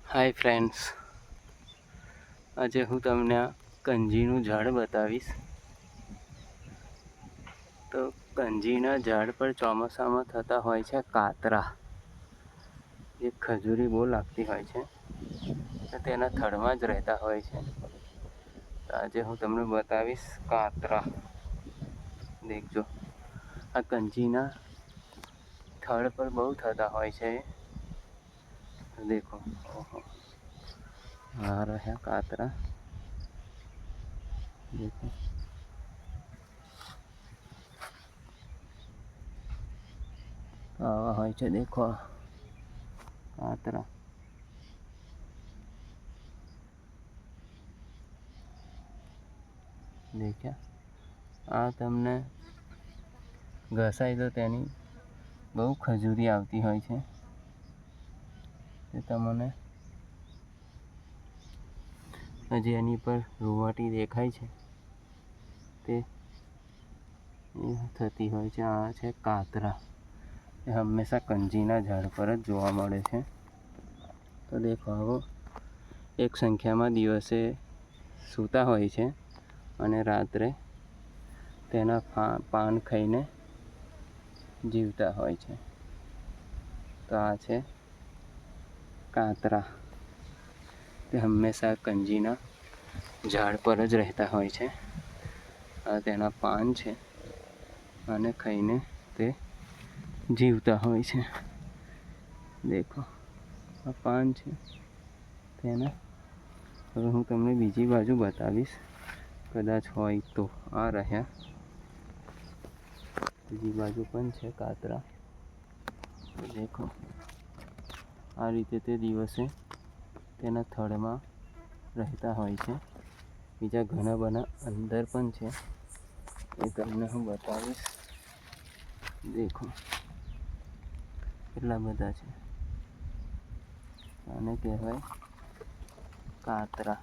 Hi friends, આજે હું તમને આ કંજીનું ઝાડ બતાવીશ. તો કંજીના ઝાડ પર ચોમાસામાં થતા હોય છે કાતરા. એ ખજૂરી બહુ લાગતી હોય છે, તો તેના થડમાં જ રહેતા હોય છે. તો આજે હું તમને બતાવીશ કાતરા. દેખજો, આ કંજીના થડ પર બહુ થતા હોય છે. દેખો, ઓહો, આ રહ્યા કાતરા. દેખો, આવા હોય છે. દેખો કાતરા. દેખ્યા, આ તમને ઘસાય તો તેની બહુ ખજૂરી આવતી હોય છે. તે તમને હજી એની પર રૂંવાટી દેખાય છે, તે થતી હોય છે. આ છે કાતરા. એ હંમેશા કંજીના ઝાડ પર જ જોવા મળે છે. તો દેખો, આવો એક સંખ્યામાં દિવસે સૂતા હોય છે અને રાત્રે તેના પાન ખાઈને જીવતા હોય છે. તો આ છે કાતરા. તે હંમેશા કંજીના ઝાડ પર જ રહેતા હોય છે. આ તેના પાન છે અને ખાઈને તે જીવતા હોય છે. દેખો, આ પાન છે તેના. હવે હું તમને બીજી બાજુ બતાવીશ, કદાચ હોય તો. આ રહ્યા, બીજી બાજુ પણ છે કાતરા. દેખો, આ રીતે તે દિવસે તેના થડમાં રહેતા હોય છે. બીજા ઘણા બધા અંદર પણ છે, એ તમને હું બતાવીશ. દેખો, કેટલા બધા છે. આને કહેવાય કાતરા.